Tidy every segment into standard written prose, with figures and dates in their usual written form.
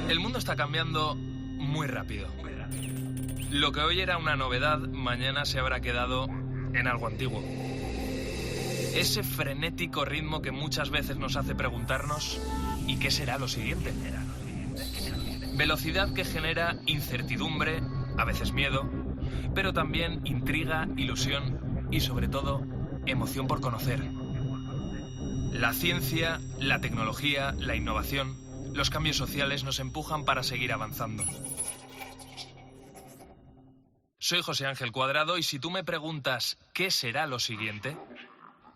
El mundo está cambiando muy rápido. Lo que hoy era una novedad, mañana se habrá quedado en algo antiguo. Ese frenético ritmo que muchas veces nos hace preguntarnos ¿y qué será lo siguiente? Velocidad que genera incertidumbre, a veces miedo, pero también intriga, ilusión y sobre todo emoción por conocer. La ciencia, la tecnología, la innovación, los cambios sociales nos empujan para seguir avanzando. Soy José Ángel Cuadrado y si tú me preguntas ¿qué será lo siguiente?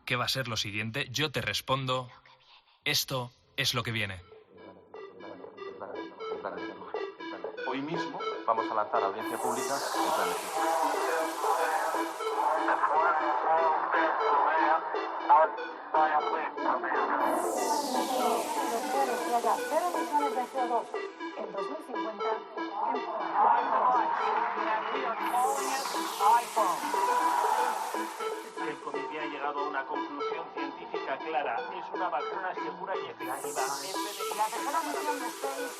¿Qué va a ser lo siguiente? Yo te respondo, esto es lo que viene. Hoy mismo vamos a lanzar a audiencia pública el plan de ciencia. En 2050. El comité ha llegado a una conclusión científica clara. Es una vacuna segura y efectiva. La tercera misión de SpaceX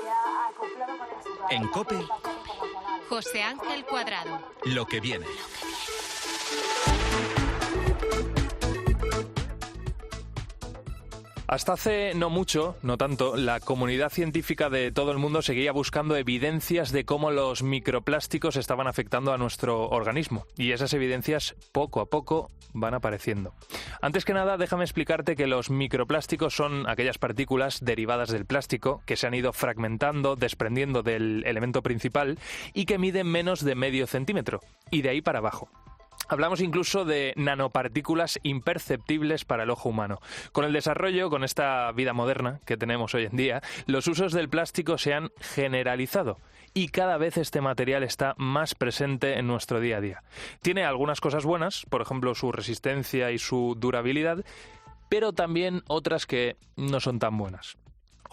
se ha acoplado con éxito. En COPE, José Ángel Cuadrado. lo que viene. Hasta hace no mucho, no tanto, la comunidad científica de todo el mundo seguía buscando evidencias de cómo los microplásticos estaban afectando a nuestro organismo. Y esas evidencias, poco a poco, van apareciendo. Antes que nada, déjame explicarte que los microplásticos son aquellas partículas derivadas del plástico que se han ido fragmentando, desprendiendo del elemento principal y que miden menos de medio centímetro, y de ahí para abajo. Hablamos incluso de nanopartículas imperceptibles para el ojo humano. Con el desarrollo, con esta vida moderna que tenemos hoy en día, los usos del plástico se han generalizado y cada vez este material está más presente en nuestro día a día. Tiene algunas cosas buenas, por ejemplo su resistencia y su durabilidad, pero también otras que no son tan buenas.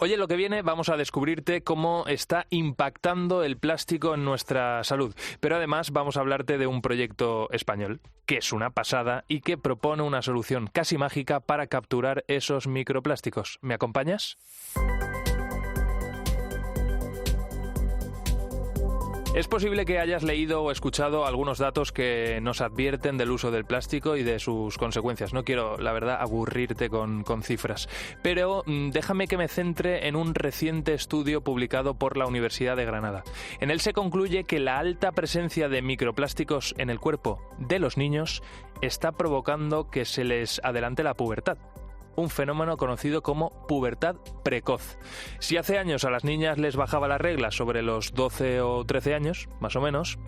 Hoy en lo que viene vamos a descubrirte cómo está impactando el plástico en nuestra salud, pero además vamos a hablarte de un proyecto español que es una pasada y que propone una solución casi mágica para capturar esos microplásticos. ¿Me acompañas? Es posible que hayas leído o escuchado algunos datos que nos advierten del uso del plástico y de sus consecuencias. No quiero, la verdad, aburrirte con cifras, pero déjame que me centre en un reciente estudio publicado por la Universidad de Granada. En él se concluye que la alta presencia de microplásticos en el cuerpo de los niños está provocando que se les adelante la pubertad. Un fenómeno conocido como pubertad precoz. Si hace años a las niñas les bajaba la regla sobre los 12 o 13 años, más o menos,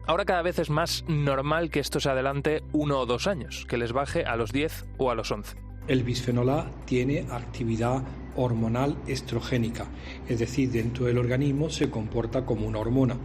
ahora cada vez es más normal que esto se adelante 1 o 2 años, que les baje a los 10 o a los 11. El bisfenol A tiene actividad hormonal estrogénica, es decir, dentro del organismo se comporta como una hormona.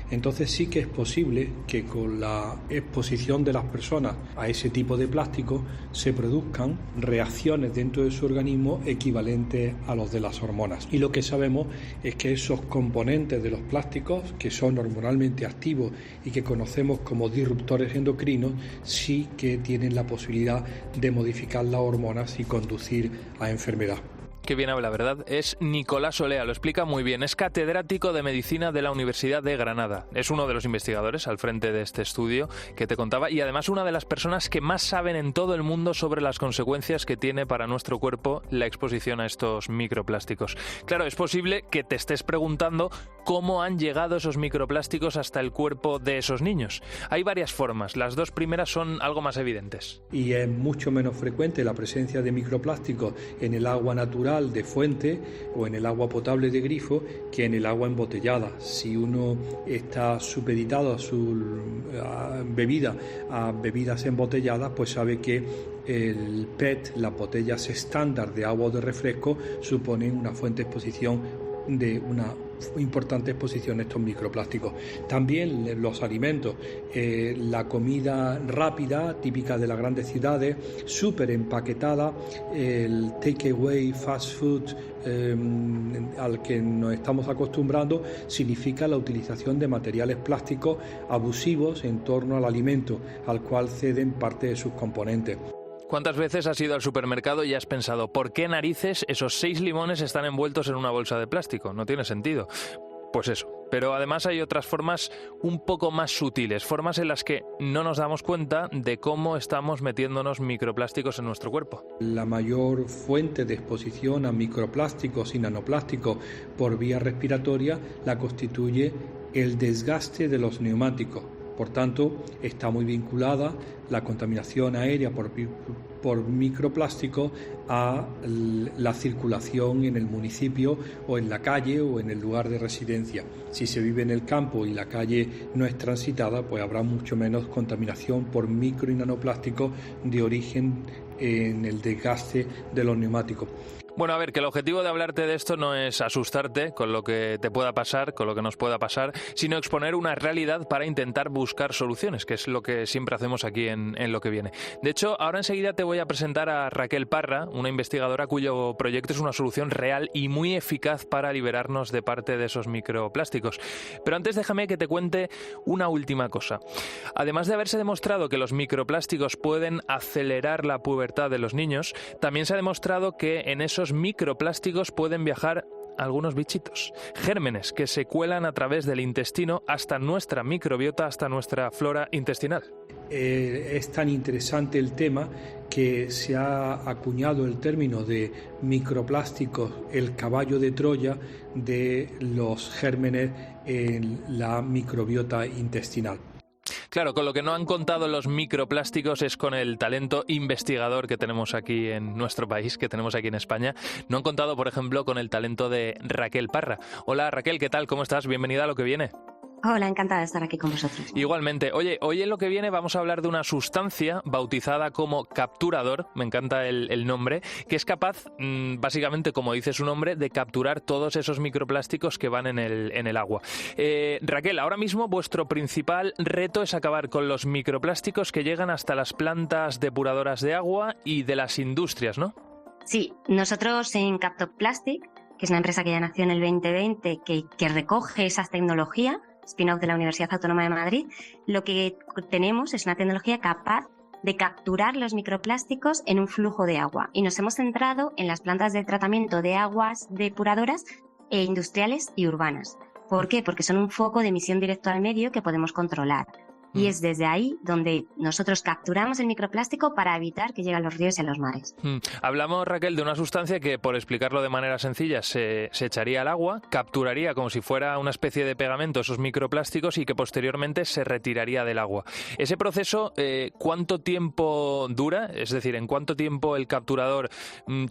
Entonces sí que es posible que con la exposición de las personas a ese tipo de plástico se produzcan reacciones dentro de su organismo equivalentes a los de las hormonas. Y lo que sabemos es que esos componentes de los plásticos, que son hormonalmente activos y que conocemos como disruptores endocrinos, sí que tienen la posibilidad de modificar las hormonas y conducir a enfermedad. Qué bien habla, ¿verdad? Es Nicolás Olea, lo explica muy bien. Es catedrático de Medicina de la Universidad de Granada. Es uno de los investigadores al frente de este estudio que te contaba y además una de las personas que más saben en todo el mundo sobre las consecuencias que tiene para nuestro cuerpo la exposición a estos microplásticos. Claro, es posible que te estés preguntando cómo han llegado esos microplásticos hasta el cuerpo de esos niños. Hay varias formas. Las dos primeras son algo más evidentes. Y es mucho menos frecuente la presencia de microplásticos en el agua natural de fuente o en el agua potable de grifo que en el agua embotellada. Si uno está supeditado a su bebida a bebidas embotelladas, pues sabe que el PET, las botellas estándar de agua o de refresco, suponen una fuente de exposición de una importante exposición a estos microplásticos. También los alimentos, la comida rápida típica de las grandes ciudades, súper empaquetada, el takeaway, fast food al que nos estamos acostumbrando, significa la utilización de materiales plásticos abusivos en torno al alimento, al cual ceden parte de sus componentes. ¿Cuántas veces has ido al supermercado y has pensado, ¿por qué narices esos 6 limones están envueltos en una bolsa de plástico? No tiene sentido. Pues eso. Pero además hay otras formas un poco más sutiles, formas en las que no nos damos cuenta de cómo estamos metiéndonos microplásticos en nuestro cuerpo. La mayor fuente de exposición a microplásticos y nanoplásticos por vía respiratoria la constituye el desgaste de los neumáticos. Por tanto, está muy vinculada la contaminación aérea por microplásticos a la circulación en el municipio o en la calle o en el lugar de residencia. Si se vive en el campo y la calle no es transitada, pues habrá mucho menos contaminación por micro y nanoplásticos de origen en el desgaste de los neumáticos. Bueno, a ver, que el objetivo de hablarte de esto no es asustarte con lo que te pueda pasar, con lo que nos pueda pasar, sino exponer una realidad para intentar buscar soluciones, que es lo que siempre hacemos aquí en Lo que viene. De hecho, ahora enseguida te voy a presentar a Raquel Parra, una investigadora cuyo proyecto es una solución real y muy eficaz para liberarnos de parte de esos microplásticos. Pero antes déjame que te cuente una última cosa. Además de haberse demostrado que los microplásticos pueden acelerar la pubertad de los niños, también se ha demostrado que en esos microplásticos pueden viajar algunos bichitos, gérmenes que se cuelan a través del intestino hasta nuestra microbiota, hasta nuestra flora intestinal. Es tan interesante el tema que se ha acuñado el término de microplásticos, el caballo de Troya de los gérmenes en la microbiota intestinal. Claro, con lo que no han contado los microplásticos es con el talento investigador que tenemos aquí en nuestro país, que tenemos aquí en España. No han contado, por ejemplo, con el talento de Raquel Parra. Hola Raquel, ¿qué tal? ¿Cómo estás? Bienvenida a Lo que viene. Hola, encantada de estar aquí con vosotros. Igualmente. Oye, hoy en Lo que viene vamos a hablar de una sustancia bautizada como capturador, me encanta el nombre, que es capaz, básicamente, como dice su nombre, de capturar todos esos microplásticos que van en el agua. Raquel, ahora mismo vuestro principal reto es acabar con los microplásticos que llegan hasta las plantas depuradoras de agua y de las industrias, ¿no? Sí, nosotros en Captoplastic, que es una empresa que ya nació en el 2020, que recoge esas tecnologías, spin-off de la Universidad Autónoma de Madrid, lo que tenemos es una tecnología capaz de capturar los microplásticos en un flujo de agua. Y nos hemos centrado en las plantas de tratamiento de aguas depuradoras e industriales y urbanas. ¿Por qué? Porque son un foco de emisión directo al medio que podemos controlar. Y es desde ahí donde nosotros capturamos el microplástico para evitar que llegue a los ríos y a los mares. Hablamos, Raquel, de una sustancia que, por explicarlo de manera sencilla, se echaría al agua, capturaría como si fuera una especie de pegamento esos microplásticos y que posteriormente se retiraría del agua. Ese proceso, ¿cuánto tiempo dura? Es decir, ¿en cuánto tiempo el capturador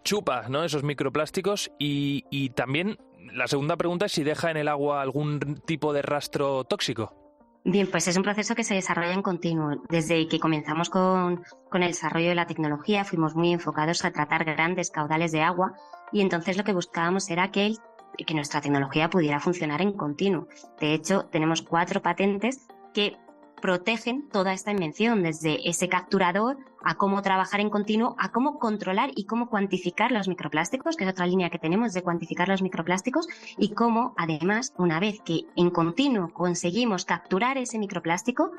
chupa, ¿no?, esos microplásticos? Y también la segunda pregunta es si deja en el agua algún tipo de rastro tóxico. Bien, pues es un proceso que se desarrolla en continuo. Desde que comenzamos con el desarrollo de la tecnología fuimos muy enfocados a tratar grandes caudales de agua y entonces lo que buscábamos era que nuestra tecnología pudiera funcionar en continuo. De hecho, tenemos 4 patentes que protegen toda esta invención, desde ese capturador a cómo trabajar en continuo, a cómo controlar y cómo cuantificar los microplásticos, que es otra línea que tenemos de cuantificar los microplásticos, y cómo, además, una vez que en continuo conseguimos capturar ese microplástico,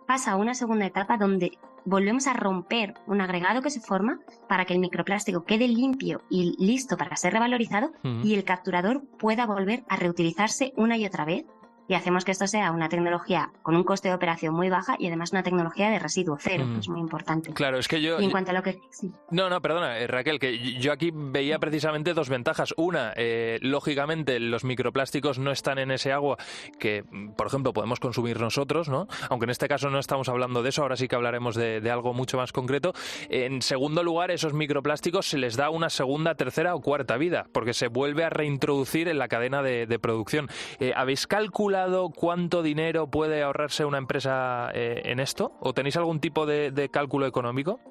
pasa a una segunda etapa donde volvemos a romper un agregado que se forma para que el microplástico quede limpio y listo para ser revalorizado y el capturador pueda volver a reutilizarse una y otra vez. Y hacemos que esto sea una tecnología con un coste de operación muy baja y además una tecnología de residuo cero, que es muy importante. Claro, es que yo... Y en cuanto a lo que... Sí. No, perdona, Raquel, que yo aquí veía precisamente 2 ventajas. Una, lógicamente, los microplásticos no están en ese agua que, por ejemplo, podemos consumir nosotros, ¿no? Aunque en este caso no estamos hablando de eso, ahora sí que hablaremos de algo mucho más concreto. En segundo lugar, esos microplásticos se les da una segunda, tercera o cuarta vida, porque se vuelve a reintroducir en la cadena de producción. ¿Habéis calculado cuánto dinero puede ahorrarse una empresa en esto? ¿O tenéis algún tipo de cálculo económico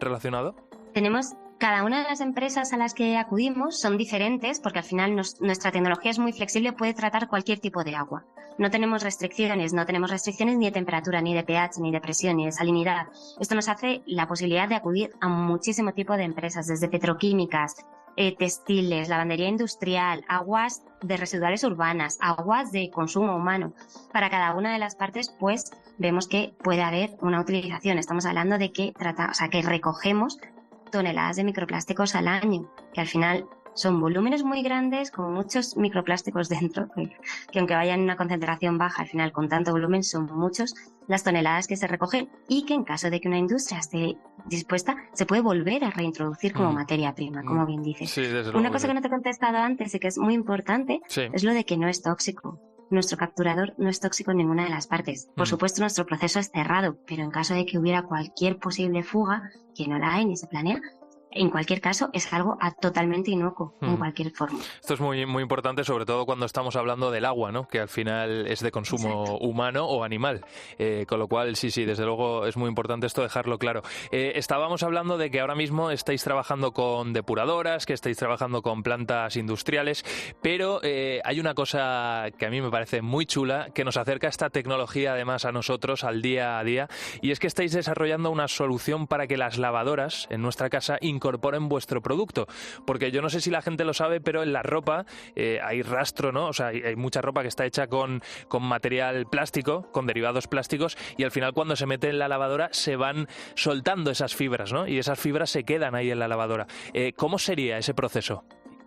relacionado? Cada una de las empresas a las que acudimos son diferentes porque al final nuestra tecnología es muy flexible, puede tratar cualquier tipo de agua. No tenemos restricciones ni de temperatura, ni de pH, ni de presión, ni de salinidad. Esto nos hace la posibilidad de acudir a muchísimo tipo de empresas, desde petroquímicas, textiles, lavandería industrial, aguas de residuales urbanas, aguas de consumo humano. Para cada una de las partes, pues, vemos que puede haber una utilización. Estamos hablando de que recogemos toneladas de microplásticos al año, que al final son volúmenes muy grandes con muchos microplásticos dentro, que aunque vayan en una concentración baja, al final con tanto volumen son muchos las toneladas que se recogen y que en caso de que una industria esté dispuesta, se puede volver a reintroducir como materia prima, como bien dices. Sí, desde luego. Una cosa que no te he contestado antes y que es muy importante es lo de que no es tóxico. Nuestro capturador no es tóxico en ninguna de las partes. Por supuesto, nuestro proceso es cerrado, pero en caso de que hubiera cualquier posible fuga, que no la hay ni se planea, en cualquier caso es algo totalmente inocuo, en cualquier forma. Esto es muy, muy importante, sobre todo cuando estamos hablando del agua, ¿no? Que al final es de consumo humano o animal. Con lo cual, sí, desde luego es muy importante esto dejarlo claro. Estábamos hablando de que ahora mismo estáis trabajando con depuradoras, que estáis trabajando con plantas industriales, pero hay una cosa que a mí me parece muy chula, que nos acerca esta tecnología además a nosotros al día a día, y es que estáis desarrollando una solución para que las lavadoras en nuestra casa incorporen vuestro producto, porque yo no sé si la gente lo sabe, pero en la ropa hay rastro, ¿no? O sea, hay mucha ropa que está hecha con material plástico, con derivados plásticos, y al final cuando se mete en la lavadora se van soltando esas fibras, ¿no? Y esas fibras se quedan ahí en la lavadora. ¿Cómo sería ese proceso?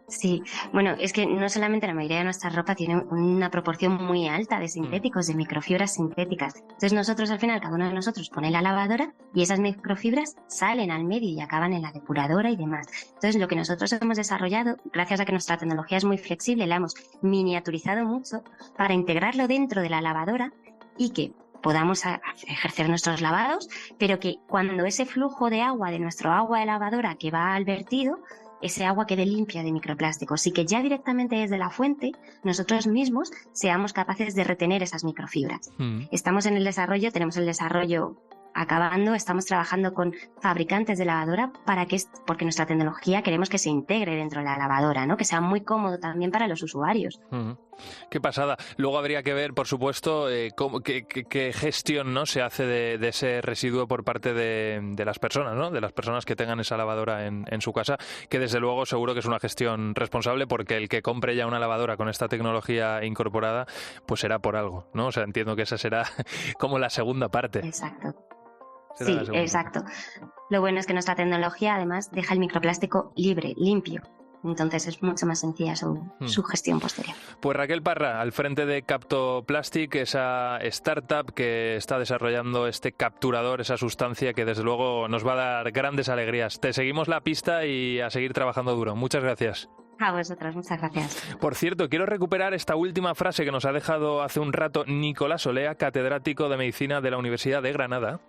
Sí, bueno, es que no solamente la mayoría de nuestra ropa tiene una proporción muy alta de sintéticos, de microfibras sintéticas. Entonces nosotros al final, cada uno de nosotros pone la lavadora y esas microfibras salen al medio y acaban en la depuradora y demás. Entonces lo que nosotros hemos desarrollado, gracias a que nuestra tecnología es muy flexible, la hemos miniaturizado mucho para integrarlo dentro de la lavadora y que podamos ejercer nuestros lavados, pero que cuando ese flujo de agua de nuestro agua de lavadora que va al vertido, ese agua quede limpia de microplásticos y que ya directamente desde la fuente nosotros mismos seamos capaces de retener esas microfibras. Estamos en el desarrollo, tenemos el desarrollo acabando, estamos trabajando con fabricantes de lavadora porque nuestra tecnología queremos que se integre dentro de la lavadora, ¿no? Que sea muy cómodo también para los usuarios. Qué pasada. Luego habría que ver, por supuesto, qué gestión, ¿no? se hace de ese residuo por parte de las personas, ¿no? De las personas que tengan esa lavadora en su casa, que desde luego seguro que es una gestión responsable, porque el que compre ya una lavadora con esta tecnología incorporada, pues será por algo, ¿no? O sea, entiendo que esa será como la segunda parte. Exacto. Sí, exacto. Lo bueno es que nuestra tecnología además deja el microplástico libre, limpio. Entonces es mucho más sencilla su gestión posterior. Pues Raquel Parra, al frente de Captoplastic, esa startup que está desarrollando este capturador, esa sustancia que desde luego nos va a dar grandes alegrías. Te seguimos la pista y a seguir trabajando duro. Muchas gracias. A vosotros, muchas gracias. Por cierto, quiero recuperar esta última frase que nos ha dejado hace un rato Nicolás Olea, catedrático de Medicina de la Universidad de Granada.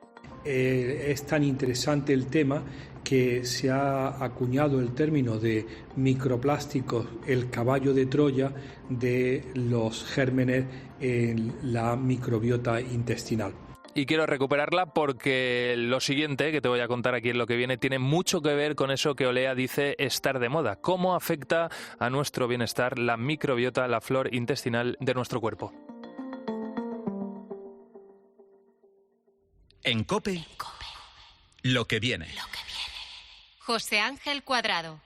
Es tan interesante el tema que se ha acuñado el término de microplásticos, el caballo de Troya de los gérmenes en la microbiota intestinal. Y quiero recuperarla porque lo siguiente que te voy a contar aquí en lo que viene tiene mucho que ver con eso que Olea dice estar de moda. ¿Cómo afecta a nuestro bienestar la microbiota, la flora intestinal de nuestro cuerpo? En COPE, lo que viene. José Ángel Cuadrado.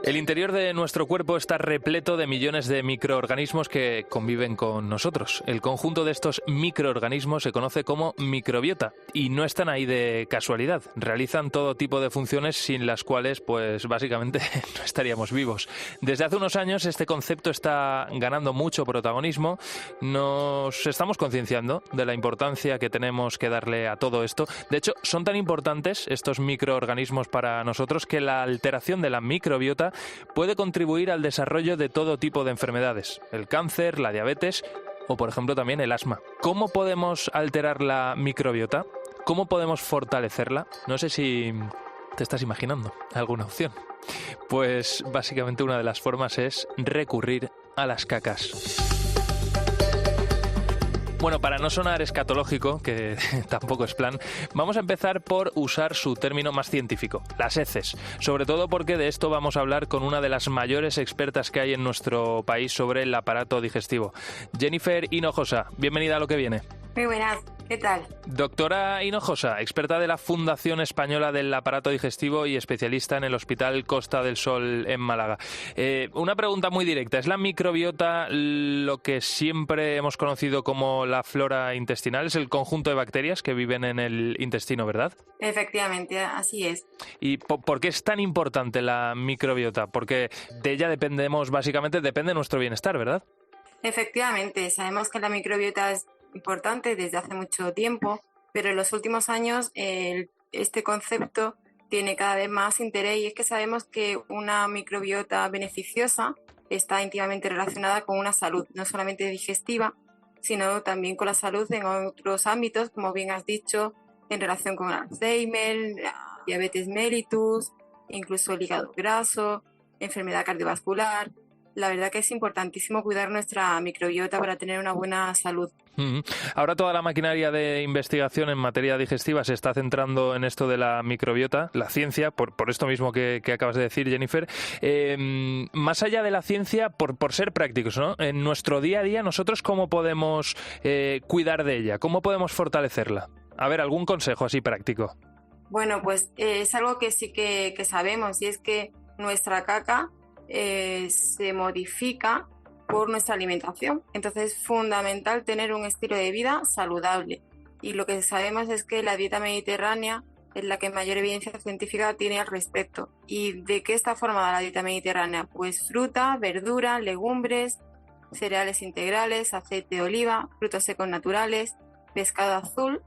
El interior de nuestro cuerpo está repleto de millones de microorganismos que conviven con nosotros. El conjunto de estos microorganismos se conoce como microbiota y no están ahí de casualidad. Realizan todo tipo de funciones sin las cuales, pues básicamente no estaríamos vivos. Desde hace unos años este concepto está ganando mucho protagonismo. Nos estamos concienciando de la importancia que tenemos que darle a todo esto. De hecho, son tan importantes estos microorganismos para nosotros que la alteración de la microbiota puede contribuir al desarrollo de todo tipo de enfermedades, el cáncer, la diabetes o, por ejemplo, también el asma. ¿Cómo podemos alterar la microbiota? ¿Cómo podemos fortalecerla? No sé si te estás imaginando alguna opción. Pues básicamente una de las formas es recurrir a las cacas. Bueno, para no sonar escatológico, que tampoco es plan, vamos a empezar por usar su término más científico, las heces. Sobre todo porque de esto vamos a hablar con una de las mayores expertas que hay en nuestro país sobre el aparato digestivo. Jennifer Hinojosa, bienvenida a Lo que viene. Muy buenas, ¿Qué tal? Doctora Hinojosa, experta de la Fundación Española del Aparato Digestivo y especialista en el Hospital Costa del Sol en Málaga. Una pregunta muy directa. ¿Es la microbiota lo que siempre hemos conocido como la flora intestinal? Es el conjunto de bacterias que viven en el intestino, ¿verdad? Efectivamente, así es. ¿Y por qué es tan importante la microbiota? Porque de ella depende nuestro bienestar, ¿verdad? Efectivamente, sabemos que la microbiota es importante desde hace mucho tiempo, pero en los últimos años este concepto tiene cada vez más interés, y es que sabemos que una microbiota beneficiosa está íntimamente relacionada con una salud no solamente digestiva, sino también con la salud en otros ámbitos, como bien has dicho, en relación con Alzheimer, diabetes mellitus, incluso el hígado graso, enfermedad cardiovascular. La verdad que es importantísimo cuidar nuestra microbiota para tener una buena salud. Ahora toda la maquinaria de investigación en materia digestiva se está centrando en esto de la microbiota, la ciencia, por esto mismo que acabas de decir, Jennifer. Más allá de la ciencia, por ser prácticos, ¿no? En nuestro día a día, ¿nosotros cómo podemos cuidar de ella? ¿Cómo podemos fortalecerla? A ver, algún consejo así práctico. Bueno, pues es algo que sí que sabemos, y es que nuestra caca se modifica por nuestra alimentación. Entonces es fundamental tener un estilo de vida saludable, y lo que sabemos es que la dieta mediterránea es la que mayor evidencia científica tiene al respecto. ¿Y de qué está formada la dieta mediterránea? Pues fruta, verdura, legumbres, cereales integrales, aceite de oliva, frutos secos naturales, pescado azul,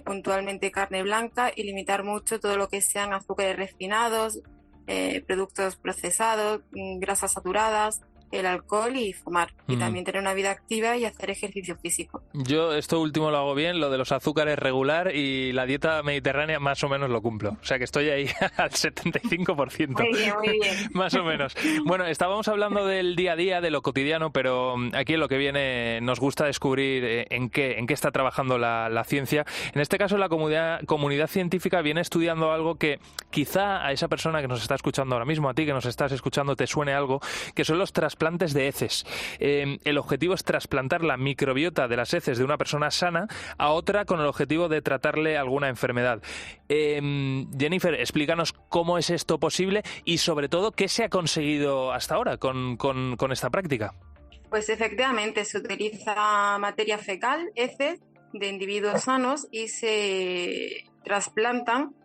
puntualmente carne blanca, y limitar mucho todo lo que sean azúcares refinados, productos procesados, grasas saturadas, el alcohol y fumar. Y también tener una vida activa y hacer ejercicio físico. Yo esto último lo hago bien, lo de los azúcares regular, y la dieta mediterránea más o menos lo cumplo. O sea que estoy ahí al 75%. Muy bien. Más o menos. Bueno, estábamos hablando del día a día, de lo cotidiano, pero aquí en lo que viene nos gusta descubrir en qué está trabajando la ciencia. En este caso, la comunidad científica viene estudiando algo que quizá a esa persona que nos está escuchando ahora mismo, a ti que nos estás escuchando, te suene algo, que son los trasplantes de heces. El objetivo es trasplantar la microbiota de las heces de una persona sana a otra con el objetivo de tratarle alguna enfermedad. Jennifer, explícanos cómo es esto posible y sobre todo qué se ha conseguido hasta ahora con esta práctica. Pues efectivamente se utiliza materia fecal, heces de individuos sanos, y se trasplantan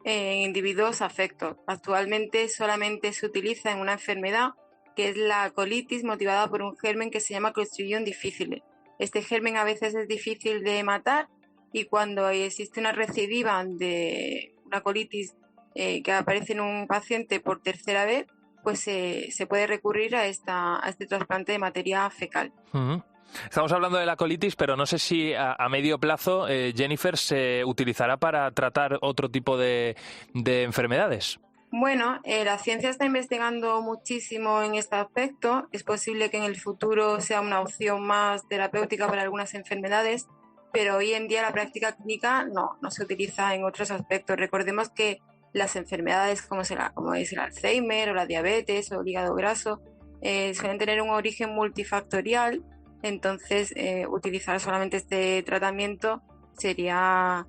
en individuos afectos. Actualmente solamente se utiliza en una enfermedad que es la colitis, motivada por un germen que se llama Clostridium difficile. Este germen a veces es difícil de matar, y cuando existe una recidiva de una colitis que aparece en un paciente por tercera vez, pues se puede recurrir a este trasplante de materia fecal. Uh-huh. Estamos hablando de la colitis, pero no sé si a medio plazo, Jennifer, se utilizará para tratar otro tipo de enfermedades. Bueno, la ciencia está investigando muchísimo en este aspecto. Es posible que en el futuro sea una opción más terapéutica para algunas enfermedades, pero hoy en día la práctica clínica no se utiliza en otros aspectos. Recordemos que las enfermedades como es el Alzheimer o la diabetes o el hígado graso suelen tener un origen multifactorial. Entonces, utilizar solamente este tratamiento sería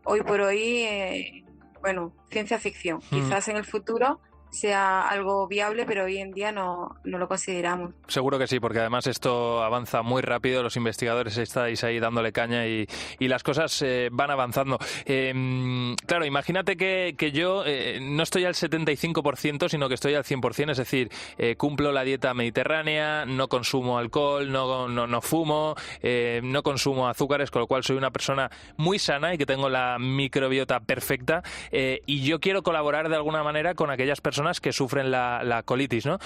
hoy por hoy ciencia ficción. Quizás en el futuro sea algo viable, pero hoy en día no lo consideramos. Seguro que sí, porque además esto avanza muy rápido, los investigadores estáis ahí dándole caña y las cosas van avanzando. Claro, imagínate que yo no estoy al 75%, sino que estoy al 100%, es decir, cumplo la dieta mediterránea, no consumo alcohol, no fumo, no consumo azúcares, con lo cual soy una persona muy sana y que tengo la microbiota perfecta, y yo quiero colaborar de alguna manera con aquellas personas que sufren la colitis, ¿no?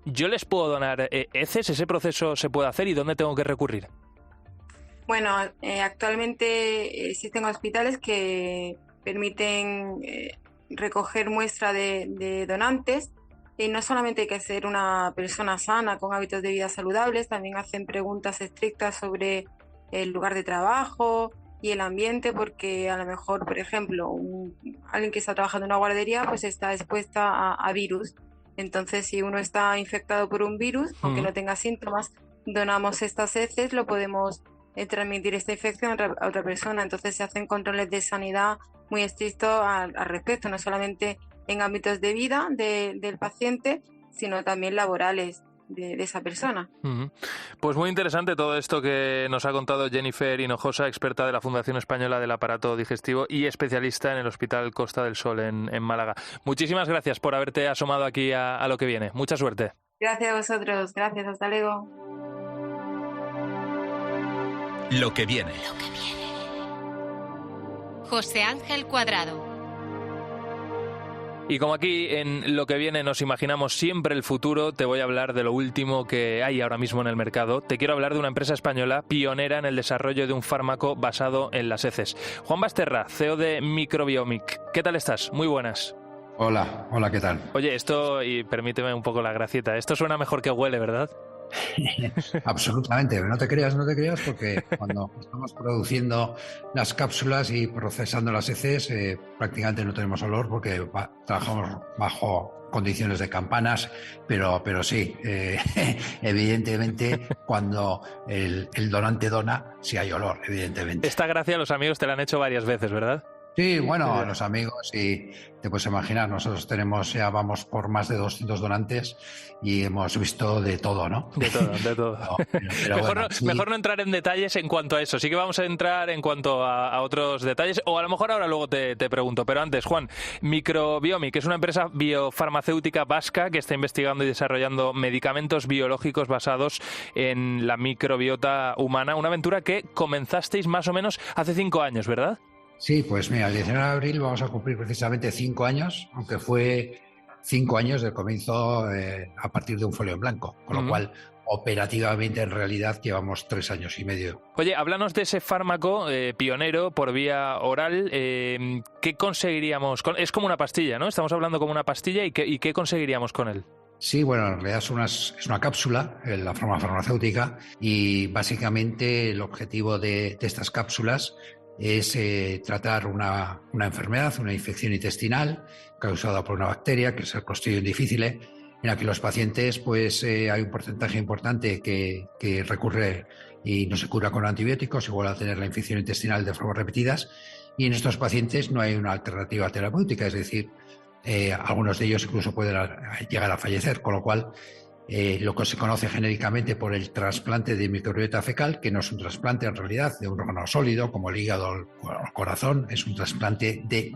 ¿Yo les puedo donar heces? ¿Ese proceso se puede hacer y dónde tengo que recurrir? Bueno, actualmente existen hospitales que permiten recoger muestra de donantes, y no solamente hay que ser una persona sana con hábitos de vida saludables, también hacen preguntas estrictas sobre el lugar de trabajo y el ambiente, porque a lo mejor, por ejemplo, alguien que está trabajando en una guardería pues está expuesta a virus. Entonces, si uno está infectado por un virus, aunque no tenga síntomas, donamos estas heces, lo podemos transmitir esta infección a otra persona. Entonces se hacen controles de sanidad muy estrictos al respecto, no solamente en ámbitos de vida del paciente, sino también laborales de esa persona. Pues muy interesante todo esto que nos ha contado Jennifer Hinojosa, experta de la Fundación Española del Aparato Digestivo y especialista en el Hospital Costa del Sol en Málaga. Muchísimas gracias por haberte asomado aquí a lo que viene. Mucha suerte. Gracias a vosotros. Gracias. Hasta luego. Lo que viene. José Ángel Cuadrado. Y como aquí en Lo que viene nos imaginamos siempre el futuro, te voy a hablar de lo último que hay ahora mismo en el mercado. Te quiero hablar de una empresa española pionera en el desarrollo de un fármaco basado en las heces. Juan Basterra, CEO de Microbiomic. ¿Qué tal estás? Muy buenas. Hola, ¿qué tal? Oye, esto, y permíteme un poco la gracieta, esto suena mejor que huele, ¿verdad? Absolutamente, no te creas, porque cuando estamos produciendo las cápsulas y procesando las heces, prácticamente no tenemos olor porque trabajamos bajo condiciones de campanas, pero sí, evidentemente cuando el donante dona, sí hay olor, evidentemente. Esta gracia los amigos te la han hecho varias veces, ¿verdad? Sí, bueno, los amigos, y te puedes imaginar, nosotros ya vamos por más de 200 donantes y hemos visto de todo, ¿no? De todo. Pero mejor no entrar en detalles en cuanto a eso. Sí que vamos a entrar en cuanto a otros detalles, o a lo mejor ahora luego te pregunto. Pero antes, Juan, Microbiomic, que es una empresa biofarmacéutica vasca que está investigando y desarrollando medicamentos biológicos basados en la microbiota humana. Una aventura que comenzasteis más o menos hace 5 años, ¿verdad? Sí, pues mira, el 19 de abril vamos a cumplir precisamente 5 años, aunque fue 5 años del comienzo a partir de un folio en blanco, con lo cual operativamente en realidad llevamos 3 años y medio. Oye, háblanos de ese fármaco pionero por vía oral. ¿Qué conseguiríamos? Es como una pastilla, ¿no? Estamos hablando como una pastilla y ¿qué conseguiríamos con él? Sí, bueno, en realidad es una cápsula, en la forma farmacéutica, y básicamente el objetivo de estas cápsulas es tratar una enfermedad, una infección intestinal causada por una bacteria, que es el Clostridium difficile, en la que los pacientes, pues hay un porcentaje importante que recurre y no se cura con antibióticos, igual a tener la infección intestinal de formas repetidas, y en estos pacientes no hay una alternativa terapéutica, es decir, algunos de ellos incluso pueden llegar a fallecer, con lo cual lo que se conoce genéricamente por el trasplante de microbiota fecal, que no es un trasplante en realidad de un órgano sólido como el hígado o el corazón, es un trasplante de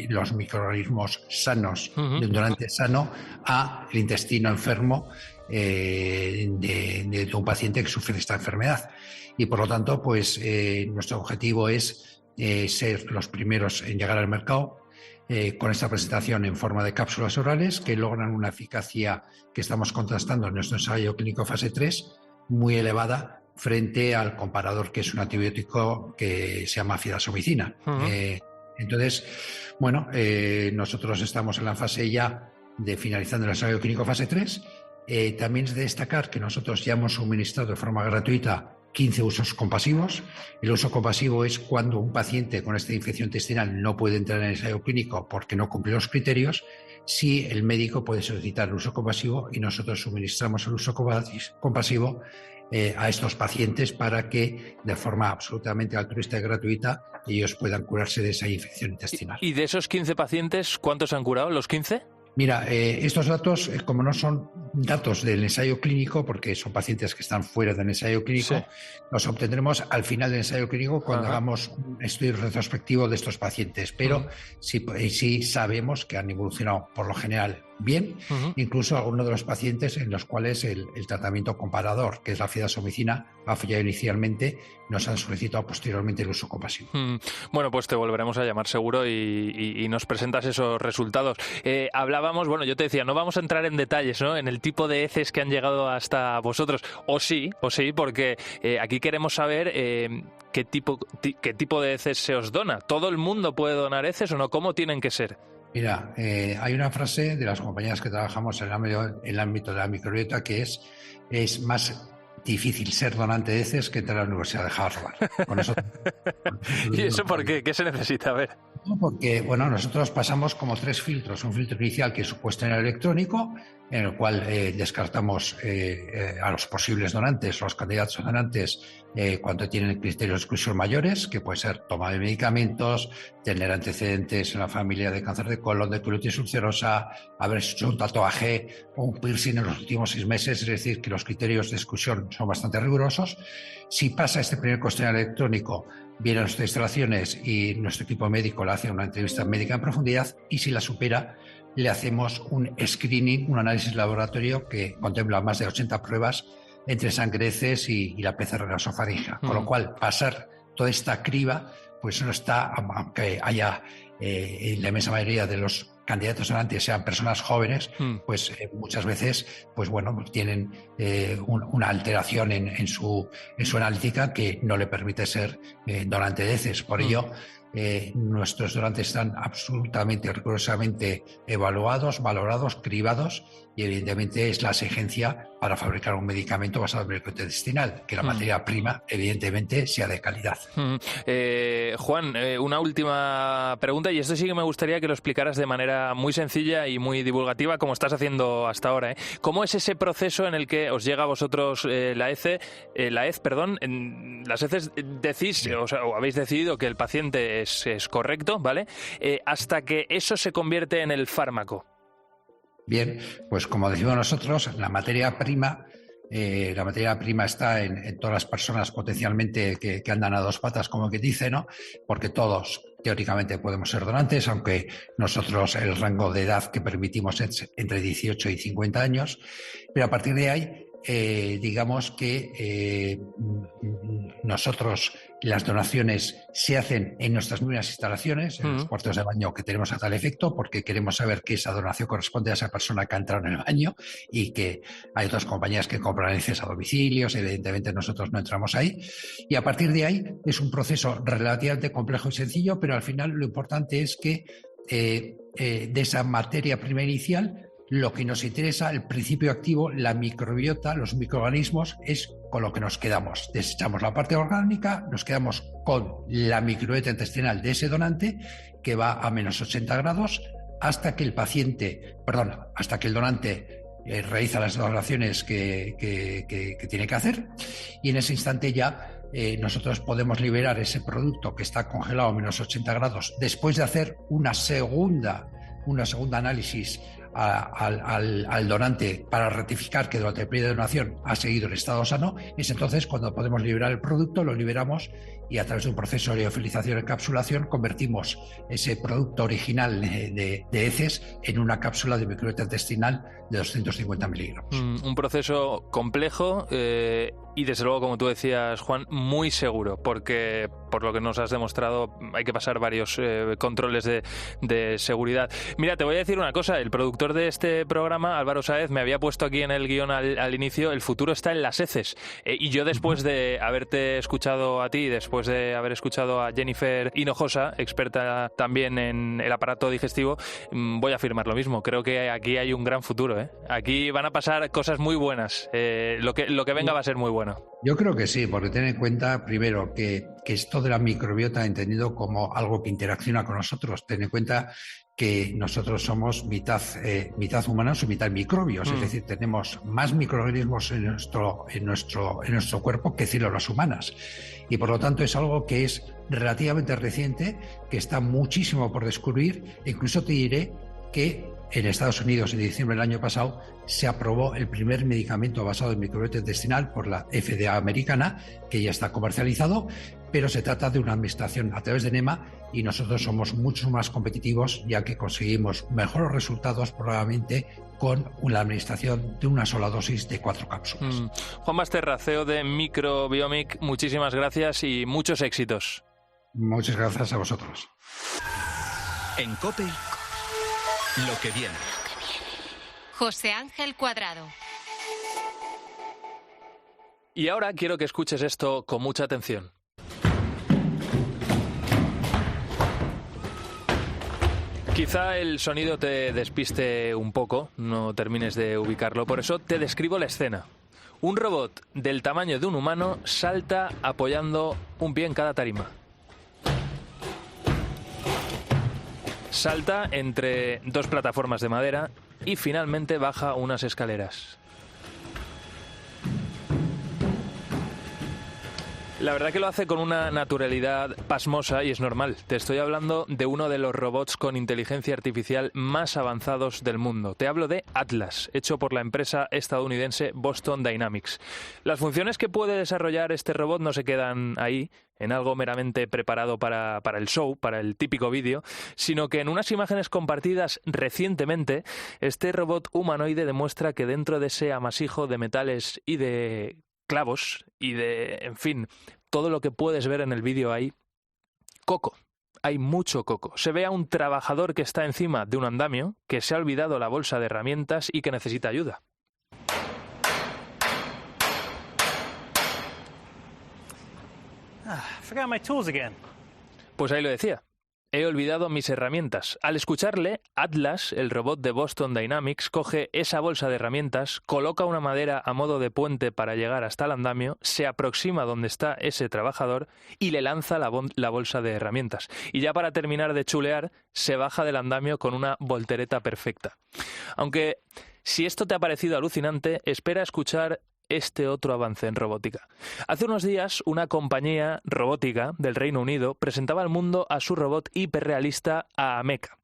los microorganismos sanos, de un donante sano al intestino enfermo de un paciente que sufre esta enfermedad. Y por lo tanto, pues nuestro objetivo es ser los primeros en llegar al mercado con esta presentación en forma de cápsulas orales que logran una eficacia que estamos contrastando en nuestro ensayo clínico fase 3 muy elevada frente al comparador, que es un antibiótico que se llama fidasomicina. Entonces, bueno, nosotros estamos en la fase ya de finalizando el ensayo clínico fase 3. También es de destacar que nosotros ya hemos suministrado de forma gratuita 15 usos compasivos. El uso compasivo es cuando un paciente con esta infección intestinal no puede entrar en el ensayo clínico porque no cumple los criterios. Si el médico puede solicitar el uso compasivo y nosotros suministramos el uso compasivo a estos pacientes para que de forma absolutamente altruista y gratuita ellos puedan curarse de esa infección intestinal. ¿Y de esos 15 pacientes cuántos han curado? ¿Los 15? Mira, estos datos, como no son datos del ensayo clínico, porque son pacientes que están fuera del ensayo clínico, sí, los obtendremos al final del ensayo clínico cuando hagamos un estudio retrospectivo de estos pacientes. Pero sí sabemos que han evolucionado por lo general bien, incluso algunos de los pacientes en los cuales el tratamiento comparador, que es la fidasomicina, ha fallado inicialmente, nos han solicitado posteriormente el uso compasivo. Bueno, pues te volveremos a llamar seguro y nos presentas esos resultados. Hablábamos, bueno, yo te decía, no vamos a entrar en detalles, ¿no?, en el tipo de heces que han llegado hasta vosotros, o sí, porque aquí queremos saber qué tipo de heces se os dona. ¿Todo el mundo puede donar heces o no? ¿Cómo tienen que ser? Mira, hay una frase de las compañías que trabajamos en el ámbito de la microbiota que es más difícil ser donante de heces que entrar a la Universidad de Harvard. Con eso, ¿Y eso por qué? ¿Qué se necesita? A ver. Porque, bueno, nosotros pasamos como 3 filtros. Un filtro inicial que es su cuestionario electrónico, en el cual descartamos a los posibles donantes, los candidatos a donantes, cuando tienen criterios de exclusión mayores, que puede ser toma de medicamentos, tener antecedentes en la familia de cáncer de colon, de colitis ulcerosa, haber hecho un tatuaje o un piercing en los últimos 6 meses, es decir, que los criterios de exclusión son bastante rigurosos. Si pasa este primer cuestionario electrónico, vienen nuestras instalaciones y nuestro equipo médico le hace una entrevista médica en profundidad, y si la supera, le hacemos un screening, un análisis laboratorio que contempla más de 80 pruebas entre sangre, heces y la PCR nasofaríngea. Con lo cual, pasar toda esta criba, pues no está, aunque haya en la inmensa mayoría de los candidatos donantes sean personas jóvenes, pues muchas veces pues bueno, tienen una alteración en su analítica que no le permite ser donante de heces. Por ello, nuestros donantes están absolutamente, rigurosamente evaluados, valorados, cribados, y evidentemente es la exigencia para fabricar un medicamento basado en microbiota intestinal, que la materia prima evidentemente sea de calidad. Juan, una última pregunta, y esto sí que me gustaría que lo explicaras de manera muy sencilla y muy divulgativa, como estás haciendo hasta ahora, ¿eh? ¿Cómo es ese proceso en el que os llega a vosotros las heces decís, o habéis decidido que el paciente es correcto, ¿vale? Hasta que eso se convierte en el fármaco? Bien, pues como decimos nosotros, la materia prima está en todas las personas potencialmente que andan a 2 patas, como que dice, ¿no? Porque todos teóricamente podemos ser donantes, aunque nosotros el rango de edad que permitimos es entre 18 y 50 años, pero a partir de ahí digamos que nosotros las donaciones se hacen en nuestras mismas instalaciones, en los cuartos de baño que tenemos a tal efecto, porque queremos saber que esa donación corresponde a esa persona que ha entrado en el baño, y que hay otras compañías que compran heces a domicilios. Evidentemente nosotros no entramos ahí, y a partir de ahí es un proceso relativamente complejo y sencillo, pero al final lo importante es que de esa materia prima inicial, lo que nos interesa, el principio activo, la microbiota, los microorganismos, es con lo que nos quedamos. Desechamos la parte orgánica, nos quedamos con la microbiota intestinal de ese donante, que va a menos 80 grados, hasta que el donante realiza las donaciones que tiene que hacer, y en ese instante ya nosotros podemos liberar ese producto que está congelado a menos 80 grados después de hacer una segunda análisis al donante para ratificar que durante el periodo de donación ha seguido en estado sano. Es entonces cuando podemos liberar el producto, lo liberamos, y a través de un proceso de liofilización y encapsulación convertimos ese producto original de heces en una cápsula de microbiota intestinal de 250 miligramos. Un proceso complejo y desde luego, como tú decías, Juan, muy seguro, porque por lo que nos has demostrado hay que pasar varios controles de seguridad. Mira, te voy a decir una cosa, el productor de este programa, Álvaro Sáez, me había puesto aquí en el guión al inicio: el futuro está en las heces, y yo, después de haberte escuchado a ti, después de haber escuchado a Jennifer Hinojosa, experta también en el aparato digestivo, voy a afirmar lo mismo. Creo que aquí hay un gran futuro, ¿eh? Aquí van a pasar cosas muy buenas, lo que venga va a ser muy bueno. Yo creo que sí, porque ten en cuenta, primero, que esto de la microbiota entendido como algo que interacciona con nosotros. Ten en cuenta que nosotros somos mitad humanos y mitad microbios, es decir, tenemos más microorganismos en nuestro cuerpo que células humanas, y por lo tanto es algo que es relativamente reciente, que está muchísimo por descubrir. Incluso te diré que en Estados Unidos, en diciembre del año pasado, se aprobó el primer medicamento basado en microbiota intestinal por la FDA americana, que ya está comercializado, pero se trata de una administración a través de enema, y nosotros somos mucho más competitivos, ya que conseguimos mejores resultados probablemente con la administración de una sola dosis de 4 cápsulas. Juan Basterra, CEO de Microbiomic, muchísimas gracias y muchos éxitos. Muchas gracias a vosotros. En COPE, lo que viene. José Ángel Cuadrado. Y ahora quiero que escuches esto con mucha atención. Quizá el sonido te despiste un poco, no termines de ubicarlo, por eso te describo la escena. Un robot del tamaño de un humano salta apoyando un pie en cada tarima. Salta entre 2 plataformas de madera y finalmente baja unas escaleras. La verdad que lo hace con una naturalidad pasmosa y es normal. Te estoy hablando de uno de los robots con inteligencia artificial más avanzados del mundo. Te hablo de Atlas, hecho por la empresa estadounidense Boston Dynamics. Las funciones que puede desarrollar este robot no se quedan ahí, en algo meramente preparado para el show, para el típico vídeo, sino que en unas imágenes compartidas recientemente, este robot humanoide demuestra que dentro de ese amasijo de metales y de clavos y de, en fin, todo lo que puedes ver en el vídeo hay coco. Hay mucho coco. Se ve a un trabajador que está encima de un andamio, que se ha olvidado la bolsa de herramientas y que necesita ayuda. Forgot my tools again. Pues ahí lo decía. He olvidado mis herramientas. Al escucharle, Atlas, el robot de Boston Dynamics, coge esa bolsa de herramientas, coloca una madera a modo de puente para llegar hasta el andamio, se aproxima donde está ese trabajador y le lanza la bolsa de herramientas. Y ya para terminar de chulear, se baja del andamio con una voltereta perfecta. Aunque, si esto te ha parecido alucinante, espera escuchar este otro avance en robótica. Hace unos días, una compañía robótica del Reino Unido presentaba al mundo a su robot hiperrealista, a Ameca.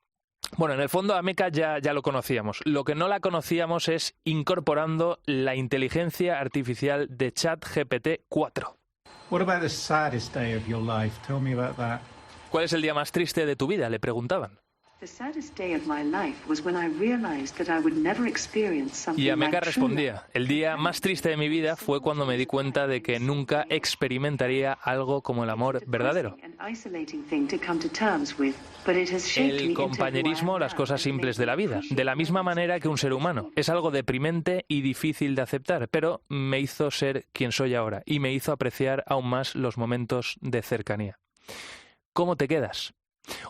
Bueno, en el fondo a Ameca ya lo conocíamos. Lo que no la conocíamos es incorporando la inteligencia artificial de ChatGPT 4. What about the saddest day of your life? Tell me about that. ¿Cuál es el día más triste de tu vida?, le preguntaban. Y Ameca respondía: el día más triste de mi vida fue cuando me di cuenta de que nunca experimentaría algo como el amor verdadero. El compañerismo, las cosas simples de la vida, de la misma manera que un ser humano. Es algo deprimente y difícil de aceptar, pero me hizo ser quien soy ahora y me hizo apreciar aún más los momentos de cercanía. ¿Cómo te quedas?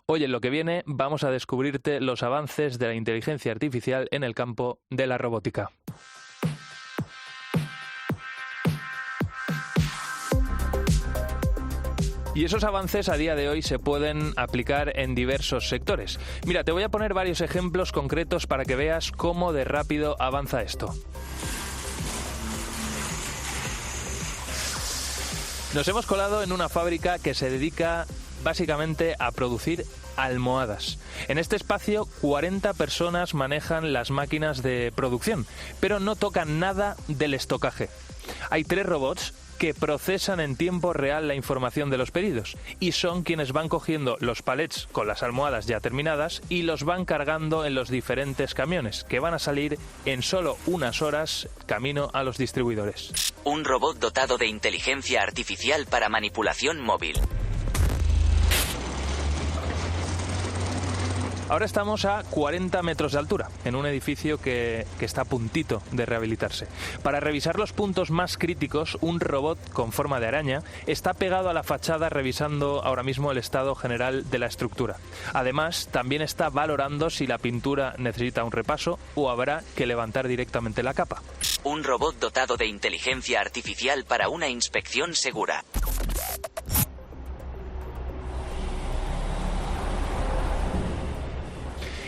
Hoy en Lo que viene vamos a descubrirte los avances de la inteligencia artificial en el campo de la robótica. Y esos avances a día de hoy se pueden aplicar en diversos sectores. Mira, te voy a poner varios ejemplos concretos para que veas cómo de rápido avanza esto. Nos hemos colado en una fábrica que se dedica básicamente a producir almohadas. En este espacio, 40 personas manejan las máquinas de producción, pero no tocan nada del estocaje. Hay 3 robots que procesan en tiempo real la información de los pedidos y son quienes van cogiendo los palets con las almohadas ya terminadas y los van cargando en los diferentes camiones que van a salir en solo unas horas camino a los distribuidores. Un robot dotado de inteligencia artificial para manipulación móvil. Ahora estamos a 40 metros de altura, en un edificio que está a puntito de rehabilitarse. Para revisar los puntos más críticos, un robot con forma de araña está pegado a la fachada revisando ahora mismo el estado general de la estructura. Además, también está valorando si la pintura necesita un repaso o habrá que levantar directamente la capa. Un robot dotado de inteligencia artificial para una inspección segura.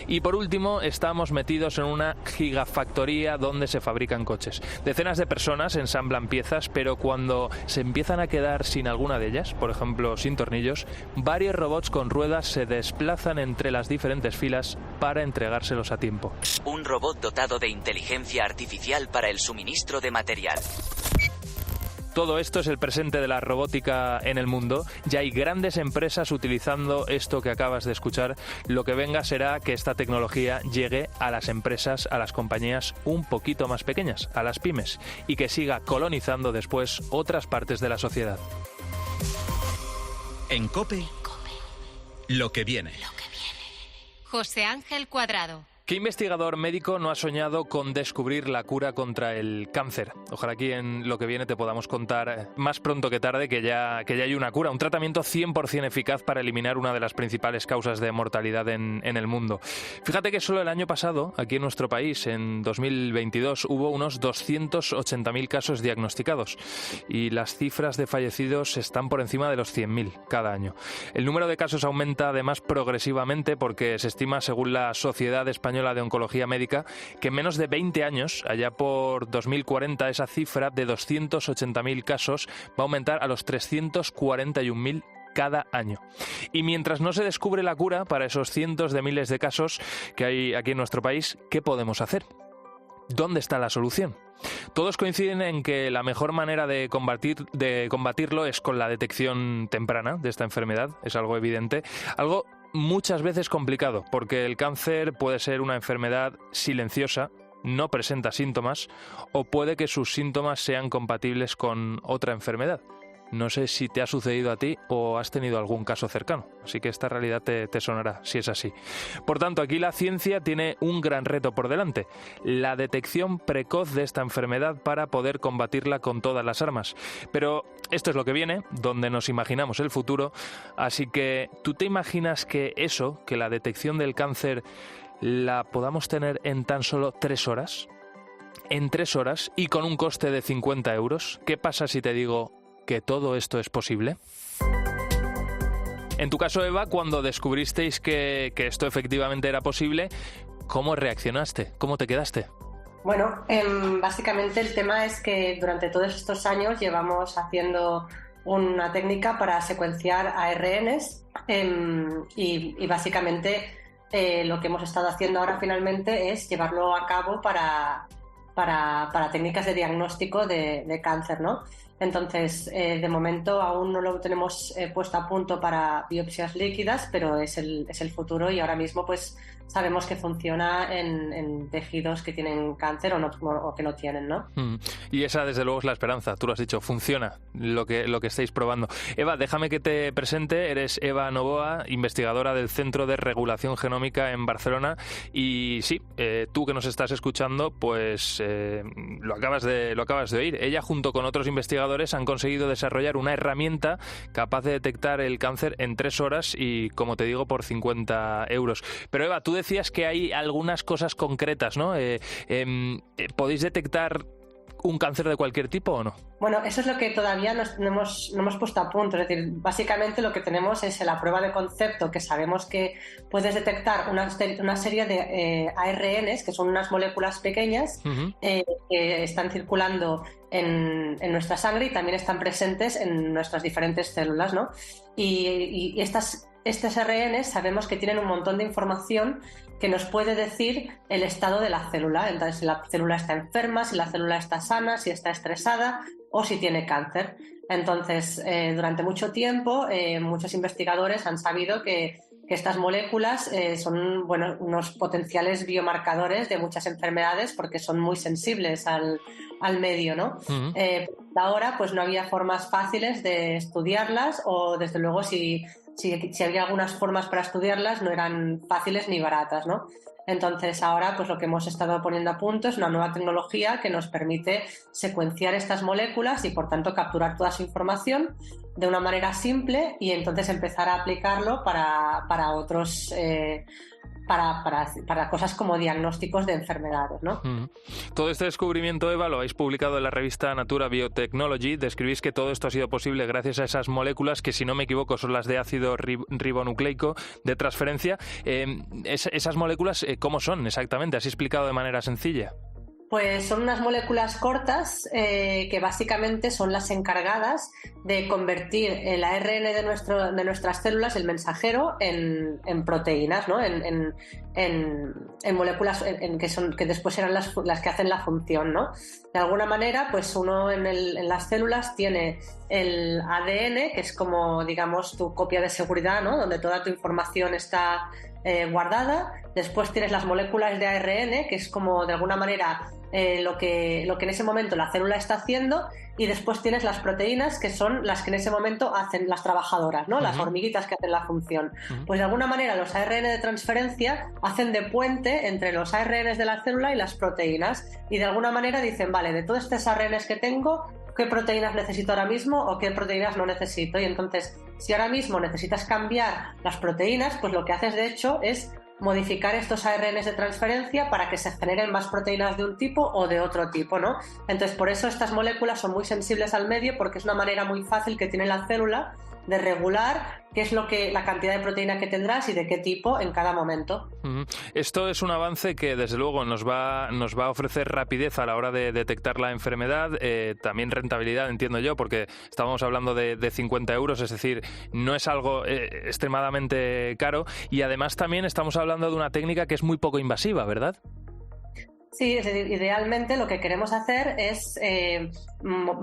Y por último, estamos metidos en una gigafactoría donde se fabrican coches. Decenas de personas ensamblan piezas, pero cuando se empiezan a quedar sin alguna de ellas, por ejemplo sin tornillos, varios robots con ruedas se desplazan entre las diferentes filas para entregárselos a tiempo. Un robot dotado de inteligencia artificial para el suministro de material. Todo esto es el presente de la robótica en el mundo. Ya hay grandes empresas utilizando esto que acabas de escuchar. Lo que venga será que esta tecnología llegue a las empresas, a las compañías un poquito más pequeñas, a las pymes, y que siga colonizando después otras partes de la sociedad. En COPE, lo que viene. José Ángel Cuadrado. ¿Qué investigador médico no ha soñado con descubrir la cura contra el cáncer? Ojalá aquí en lo que viene te podamos contar más pronto que tarde que ya hay una cura, un tratamiento 100% eficaz para eliminar una de las principales causas de mortalidad en el mundo. Fíjate que solo el año pasado, aquí en nuestro país, en 2022, hubo unos 280.000 casos diagnosticados y las cifras de fallecidos están por encima de los 100.000 cada año. El número de casos aumenta además progresivamente porque se estima, según la Sociedad Española de Oncología Médica, que en menos de 20 años, allá por 2040, esa cifra de 280.000 casos va a aumentar a los 341.000 cada año. Y mientras no se descubre la cura para esos cientos de miles de casos que hay aquí en nuestro país, ¿qué podemos hacer? ¿Dónde está la solución? Todos coinciden en que la mejor manera de combatirlo es con la detección temprana de esta enfermedad, es algo evidente, algo muchas veces complicado, porque el cáncer puede ser una enfermedad silenciosa, no presenta síntomas, o puede que sus síntomas sean compatibles con otra enfermedad. No sé si te ha sucedido a ti o has tenido algún caso cercano, así que esta realidad te sonará si es así. Por tanto, aquí la ciencia tiene un gran reto por delante, la detección precoz de esta enfermedad para poder combatirla con todas las armas. Pero esto es lo que viene, donde nos imaginamos el futuro, así que ¿tú te imaginas que la detección del cáncer la podamos tener en tan solo 3 horas? En 3 horas y con un coste de 50 euros. ¿Qué pasa si te digo que todo esto es posible? En tu caso, Eva, cuando descubristeis que esto efectivamente era posible, ¿cómo reaccionaste? ¿Cómo te quedaste? Bueno, básicamente el tema es que durante todos estos años llevamos haciendo una técnica para secuenciar ARNs y básicamente lo que hemos estado haciendo ahora finalmente es llevarlo a cabo para técnicas de diagnóstico de cáncer, ¿no? Entonces, de momento aún no lo tenemos puesto a punto para biopsias líquidas, pero es el futuro y ahora mismo pues sabemos que funciona en tejidos que tienen cáncer o que no tienen, ¿no? Y esa desde luego es la esperanza, tú lo has dicho, funciona lo que estáis probando. Eva, déjame que te presente, eres Eva Novoa, investigadora del Centro de Regulación Genómica en Barcelona y sí, tú que nos estás escuchando pues lo acabas de oír. Ella junto con otros investigadores han conseguido desarrollar una herramienta capaz de detectar el cáncer en 3 horas y, como te digo, por 50 euros. Pero Eva, tú decías que hay algunas cosas concretas, ¿no? ¿Podéis detectar un cáncer de cualquier tipo o no? Bueno, eso es lo que todavía no hemos puesto a punto. Es decir, básicamente lo que tenemos es la prueba de concepto, que sabemos que puedes detectar una serie de ARNs, que son unas moléculas pequeñas que están circulando en nuestra sangre y también están presentes en nuestras diferentes células, ¿no? Y estos ARNs sabemos que tienen un montón de información que nos puede decir el estado de la célula. Entonces, si la célula está enferma, si la célula está sana, si está estresada o si tiene cáncer. Entonces, durante mucho tiempo, muchos investigadores han sabido que estas moléculas son unos potenciales biomarcadores de muchas enfermedades porque son muy sensibles al medio, ¿no? Ahora, pues no había formas fáciles de estudiarlas o, desde luego, si había algunas formas para estudiarlas, no eran fáciles ni baratas, ¿no? Entonces ahora pues lo que hemos estado poniendo a punto es una nueva tecnología que nos permite secuenciar estas moléculas y por tanto capturar toda su información de una manera simple y entonces empezar a aplicarlo para otros para cosas como diagnósticos de enfermedades, ¿no? Todo este descubrimiento, Eva, lo habéis publicado en la revista Natura Biotechnology. Describís que todo esto ha sido posible gracias a esas moléculas que, si no me equivoco, son las de ácido ribonucleico de transferencia. Esas moléculas, ¿cómo son exactamente? ¿Has explicado de manera sencilla? Pues son unas moléculas cortas que básicamente son las encargadas de convertir el ARN de nuestras células, el mensajero, en proteínas, ¿no? En moléculas que después serán las que hacen la función, ¿no? De alguna manera, pues uno en las células tiene el ADN, que es como, digamos, tu copia de seguridad, ¿no? Donde toda tu información está guardada. Después tienes las moléculas de ARN, que es como, de alguna manera, lo que en ese momento la célula está haciendo, y después tienes las proteínas, que son las que en ese momento hacen las trabajadoras, ¿no? Las hormiguitas que hacen la función. Pues de alguna manera los ARN de transferencia hacen de puente entre los ARN de la célula y las proteínas, y de alguna manera dicen, vale, de todos estos ARN que tengo, ¿qué proteínas necesito ahora mismo o qué proteínas no necesito? Y entonces, si ahora mismo necesitas cambiar las proteínas, pues lo que haces de hecho es modificar estos ARNs de transferencia para que se generen más proteínas de un tipo o de otro tipo, ¿no? Entonces, por eso estas moléculas son muy sensibles al medio, porque es una manera muy fácil que tiene la célula de regular qué es la cantidad de proteína que tendrás y de qué tipo en cada momento. Esto es un avance que desde luego nos va a ofrecer rapidez a la hora de detectar la enfermedad, también rentabilidad, entiendo yo, porque estábamos hablando de 50 euros, es decir, no es algo extremadamente caro, y además también estamos hablando de una técnica que es muy poco invasiva, ¿verdad? Sí, es decir, idealmente lo que queremos hacer es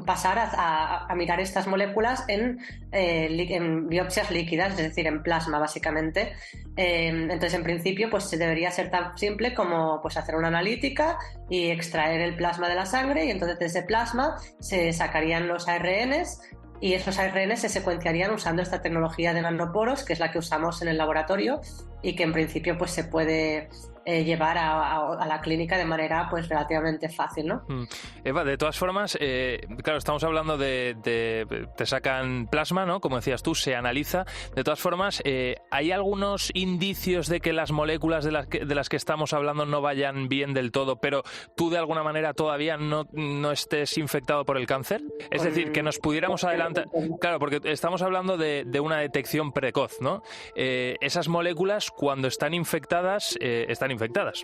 pasar a mirar estas moléculas en biopsias líquidas, es decir, en plasma, básicamente. Entonces, en principio, pues debería ser tan simple como pues, hacer una analítica y extraer el plasma de la sangre, y entonces de ese plasma se sacarían los ARNs, y esos ARN se secuenciarían usando esta tecnología de nanoporos, que es la que usamos en el laboratorio y que en principio pues se puede llevar a la clínica de manera pues relativamente fácil, ¿no? Eva, de todas formas, claro, estamos hablando te sacan plasma, ¿no? Como decías tú, se analiza. De todas formas, ¿hay algunos indicios de que las moléculas de las que estamos hablando no vayan bien del todo, pero tú de alguna manera todavía no estés infectado por el cáncer? Es decir, que nos pudiéramos adelantar. Claro, porque estamos hablando de una detección precoz, ¿no? Esas moléculas, cuando están infectadas,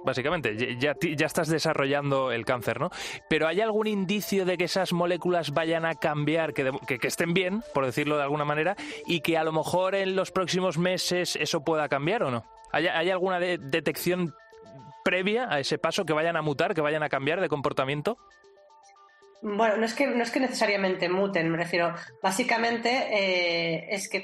básicamente. Ya estás desarrollando el cáncer, ¿no? Pero ¿hay algún indicio de que esas moléculas vayan a cambiar, que estén bien, por decirlo de alguna manera, y que a lo mejor en los próximos meses eso pueda cambiar o no? ¿Hay alguna detección previa a ese paso, que vayan a mutar, que vayan a cambiar de comportamiento? Bueno, no es que necesariamente muten, me refiero. Básicamente es que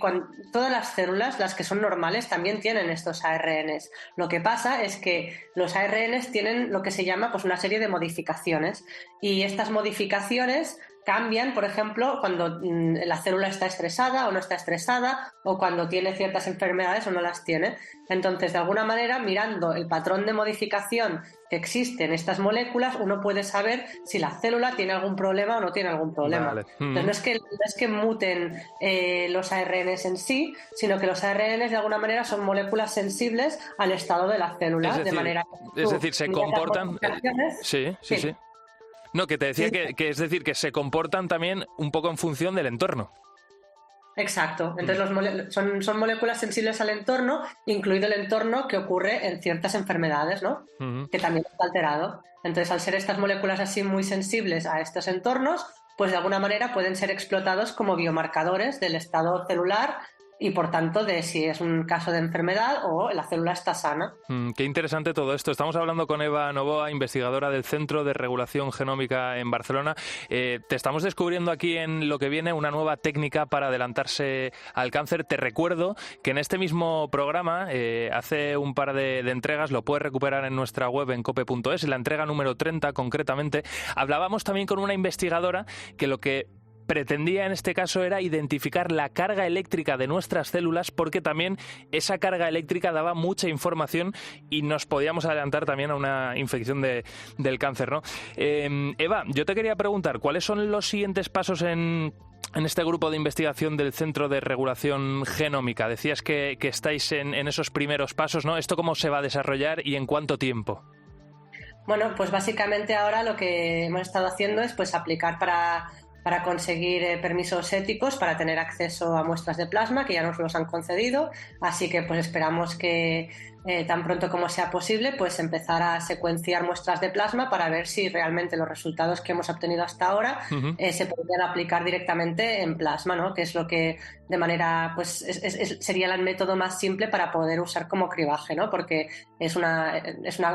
todas las células, las que son normales, también tienen estos ARNs. Lo que pasa es que los ARNs tienen lo que se llama pues una serie de modificaciones, y estas modificaciones cambian, por ejemplo, cuando la célula está estresada o no está estresada, o cuando tiene ciertas enfermedades o no las tiene. Entonces, de alguna manera, mirando el patrón de modificación que existe en estas moléculas, uno puede saber si la célula tiene algún problema o no tiene algún problema. Vale. Entonces, no es que muten los ARNs en sí, sino que los ARNs, de alguna manera, son moléculas sensibles al estado de la célula. Es decir, se comportan... Sí. No, que te decía que es decir, que se comportan también un poco en función del entorno. Exacto. Entonces son moléculas sensibles al entorno, incluido el entorno que ocurre en ciertas enfermedades, ¿no? Que también está alterado. Entonces, al ser estas moléculas así muy sensibles a estos entornos, pues de alguna manera pueden ser explotados como biomarcadores del estado celular y por tanto de si es un caso de enfermedad o la célula está sana. Qué interesante todo esto. Estamos hablando con Eva Novoa, investigadora del Centro de Regulación Genómica en Barcelona. Te estamos descubriendo aquí en Lo que viene una nueva técnica para adelantarse al cáncer. Te recuerdo que en este mismo programa, hace un par de entregas, lo puedes recuperar en nuestra web en cope.es, en la entrega número 30 concretamente, hablábamos también con una investigadora que lo que pretendía en este caso era identificar la carga eléctrica de nuestras células, porque también esa carga eléctrica daba mucha información y nos podíamos adelantar también a una infección del cáncer, ¿no? Eva, yo te quería preguntar, ¿cuáles son los siguientes pasos en este grupo de investigación del Centro de Regulación Genómica? Decías que estáis en esos primeros pasos, ¿no? ¿Esto cómo se va a desarrollar y en cuánto tiempo? Bueno, pues básicamente ahora lo que hemos estado haciendo es pues aplicar para conseguir permisos éticos para tener acceso a muestras de plasma, que ya nos los han concedido, así que pues esperamos que tan pronto como sea posible pues empezar a secuenciar muestras de plasma para ver si realmente los resultados que hemos obtenido hasta ahora se podrían aplicar directamente en plasma, ¿no? Que es lo que de manera pues sería el método más simple para poder usar como cribaje, ¿no? Porque es una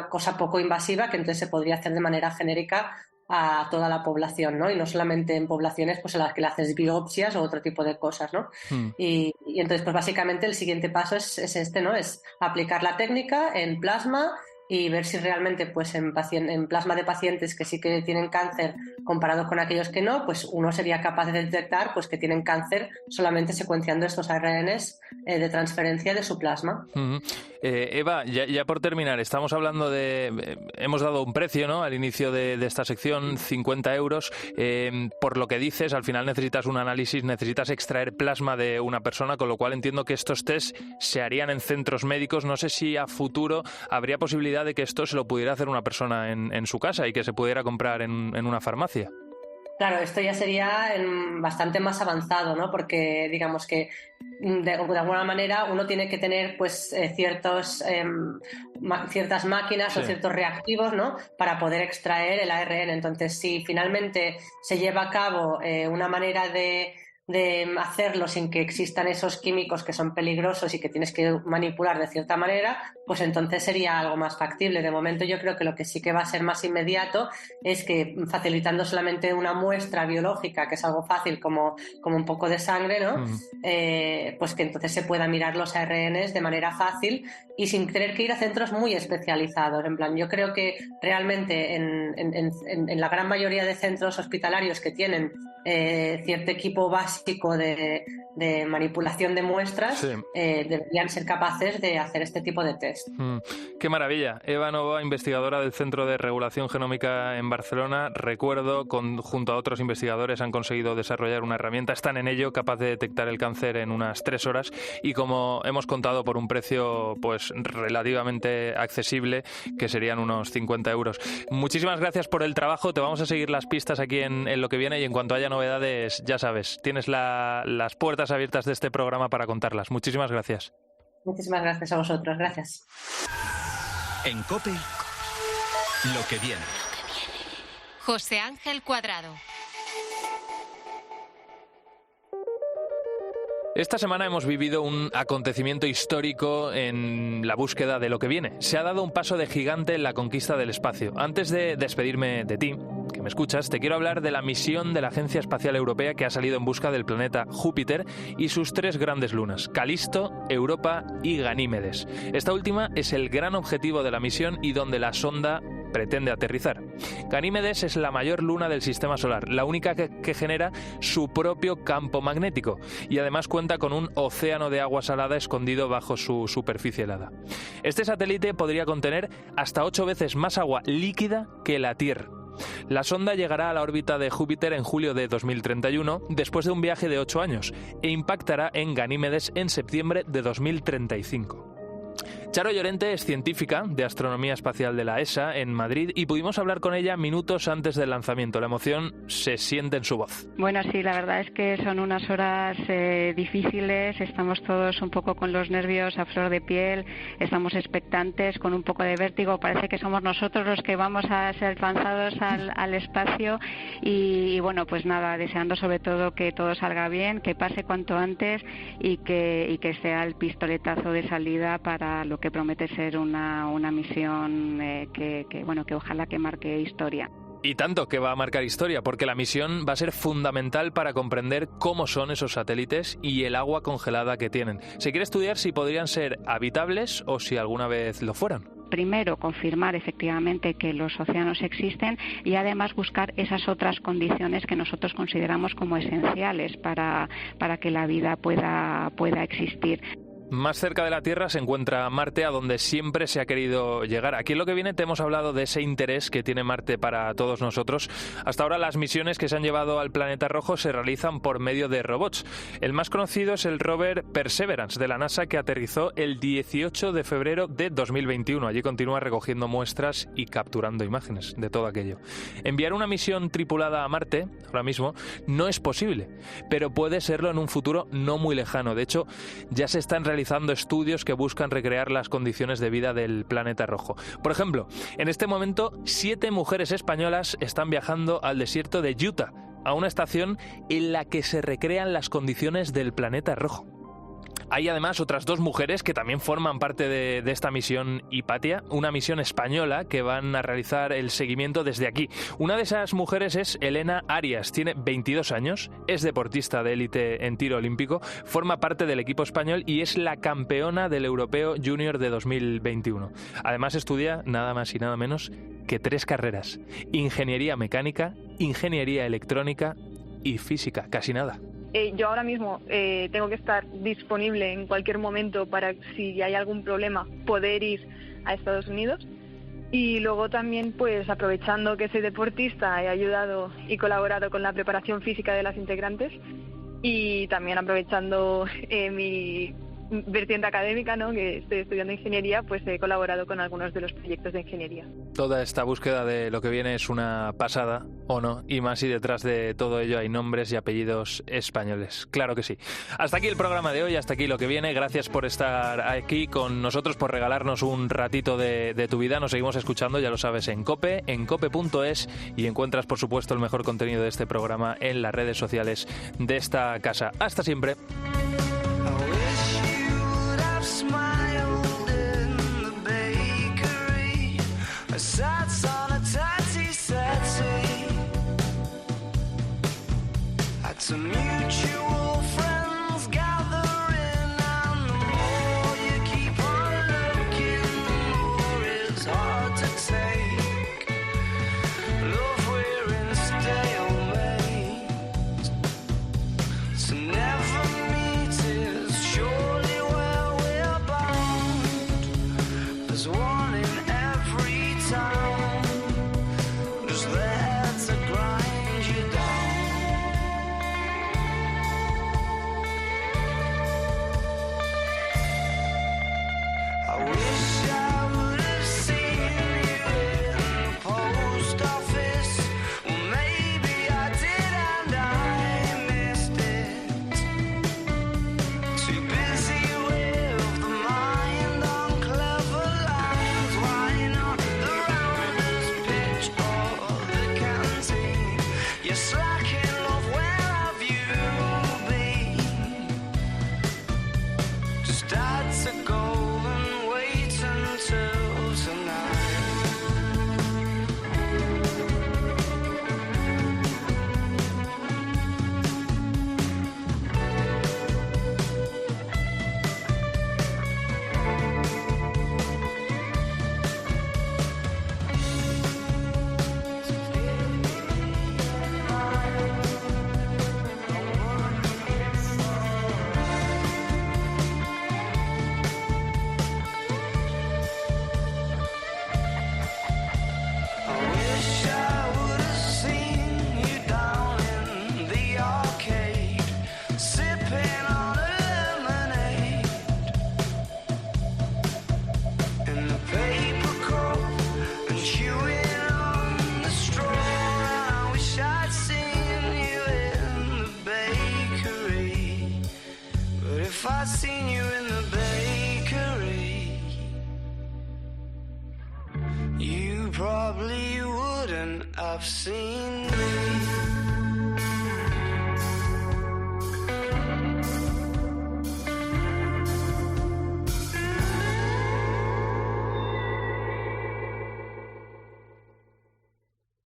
cosa poco invasiva que entonces se podría hacer de manera genérica a toda la población, ¿no? Y no solamente en poblaciones pues en las que le haces biopsias o otro tipo de cosas, ¿no? Y entonces pues básicamente el siguiente paso es este, ¿no? Es aplicar la técnica en plasma y ver si realmente pues en plasma de pacientes que sí que tienen cáncer comparado con aquellos que no, pues uno sería capaz de detectar pues que tienen cáncer solamente secuenciando estos ARNs de transferencia de su plasma. Eva, ya por terminar, estamos hablando hemos dado un precio, ¿no?, al inicio de esta sección, 50 euros. Por lo que dices, al final necesitas un análisis, necesitas extraer plasma de una persona, con lo cual entiendo que estos test se harían en centros médicos. No sé si a futuro habría posibilidad de que esto se lo pudiera hacer una persona en su casa y que se pudiera comprar en una farmacia. Claro, esto ya sería bastante más avanzado, ¿no? Porque digamos que de alguna manera uno tiene que tener pues ciertas máquinas o ciertos reactivos, ¿no?, para poder extraer el ARN. Entonces, si finalmente se lleva a cabo una manera de hacerlo sin que existan esos químicos que son peligrosos y que tienes que manipular de cierta manera, pues entonces sería algo más factible. De momento yo creo que lo que sí que va a ser más inmediato es que facilitando solamente una muestra biológica, que es algo fácil como un poco de sangre, ¿no? Pues que entonces se pueda mirar los ARNs de manera fácil y sin tener que ir a centros muy especializados. En plan, yo creo que realmente en la gran mayoría de centros hospitalarios que tienen cierto equipo básico de manipulación de muestras, deberían ser capaces de hacer este tipo de test. ¡Qué maravilla! Eva Novoa, investigadora del Centro de Regulación Genómica en Barcelona. Recuerdo, junto a otros investigadores, han conseguido desarrollar una herramienta, están en ello, capaz de detectar el cáncer en unas 3 horas y, como hemos contado, por un precio pues relativamente accesible, que serían unos 50 euros. Muchísimas gracias por el trabajo. Te vamos a seguir las pistas aquí en lo que viene y en cuanto haya novedades, ya sabes, tienes las puertas abiertas de este programa para contarlas. Muchísimas gracias. Muchísimas gracias a vosotros. Gracias. En COPE, lo que viene. José Ángel Cuadrado. Esta semana hemos vivido un acontecimiento histórico en la búsqueda de lo que viene. Se ha dado un paso de gigante en la conquista del espacio. Antes de despedirme de ti, que me escuchas, te quiero hablar de la misión de la Agencia Espacial Europea que ha salido en busca del planeta Júpiter y sus 3 grandes lunas, Calisto, Europa y Ganímedes. Esta última es el gran objetivo de la misión y donde la sonda pretende aterrizar. Ganímedes es la mayor luna del sistema solar, la única que genera su propio campo magnético y además cuenta con un océano de agua salada escondido bajo su superficie helada. Este satélite podría contener hasta 8 veces más agua líquida que la Tierra. La sonda llegará a la órbita de Júpiter en julio de 2031, después de un viaje de 8 años, e impactará en Ganímedes en septiembre de 2035. Charo Llorente es científica de astronomía espacial de la ESA en Madrid y pudimos hablar con ella minutos antes del lanzamiento. La emoción se siente en su voz. Bueno, sí, la verdad es que son unas horas difíciles, estamos todos un poco con los nervios a flor de piel, estamos expectantes, con un poco de vértigo, parece que somos nosotros los que vamos a ser lanzados al espacio y bueno, pues nada, deseando sobre todo que todo salga bien, que pase cuanto antes y que sea el pistoletazo de salida para lo que promete ser una misión que ojalá que marque historia. Y tanto que va a marcar historia, porque la misión va a ser fundamental para comprender cómo son esos satélites y el agua congelada que tienen. Se quiere estudiar si podrían ser habitables o si alguna vez lo fueran. Primero, confirmar efectivamente que los océanos existen y además buscar esas otras condiciones que nosotros consideramos como esenciales para que la vida pueda existir. Más cerca de la Tierra se encuentra Marte, a donde siempre se ha querido llegar. Aquí en lo que viene te hemos hablado de ese interés que tiene Marte para todos nosotros. Hasta ahora las misiones que se han llevado al planeta rojo se realizan por medio de robots. El más conocido es el rover Perseverance de la NASA, que aterrizó el 18 de febrero de 2021. Allí continúa recogiendo muestras y capturando imágenes de todo aquello. Enviar una misión tripulada a Marte ahora mismo no es posible, pero puede serlo en un futuro no muy lejano. De hecho, ya se están realizando estudios que buscan recrear las condiciones de vida del planeta rojo. Por ejemplo, en este momento 7 mujeres españolas están viajando al desierto de Utah, a una estación en la que se recrean las condiciones del planeta rojo. Hay además otras 2 mujeres que también forman parte de esta misión Hipatia, una misión española que van a realizar el seguimiento desde aquí. Una de esas mujeres es Elena Arias, tiene 22 años, es deportista de élite en tiro olímpico, forma parte del equipo español y es la campeona del Europeo Junior de 2021. Además estudia nada más y nada menos que 3 carreras: ingeniería mecánica, ingeniería electrónica y física, casi nada. Yo ahora mismo tengo que estar disponible en cualquier momento para, si hay algún problema, poder ir a Estados Unidos. Y luego también, pues aprovechando que soy deportista, he ayudado y colaborado con la preparación física de las integrantes, y también aprovechando mi vertiente académica, ¿no?, que estoy estudiando ingeniería, pues he colaborado con algunos de los proyectos de ingeniería. Toda esta búsqueda de lo que viene es una pasada, ¿o no? Y más si detrás de todo ello hay nombres y apellidos españoles. Claro que sí. Hasta aquí el programa de hoy, hasta aquí lo que viene. Gracias por estar aquí con nosotros, por regalarnos un ratito de tu vida. Nos seguimos escuchando, ya lo sabes, en COPE, en cope.es, y encuentras, por supuesto, el mejor contenido de este programa en las redes sociales de esta casa. Hasta siempre. Smiled in the bakery. I sat on a tatty-tatty at some mutual friends gathering, and the more you keep on looking, the more it's hard to take. Love, we're in stalemate, so never meet is surely there's one in every town, just there to grind you down. I wish I would have seen you in the post office. Well, maybe I did and I missed it. Too busy with the mind on clever lines. Why not the rounders pitch or the canteen? You're slacking, love, where have you been? Just had to go and wait until tonight. I wish I would have seen you down in the arcade, sipping on a lemonade in the paper cup and chewing on the straw. And I wish I'd seen you in the bakery, but if I'd seen you in the bakery, you probably wouldn't have seen me.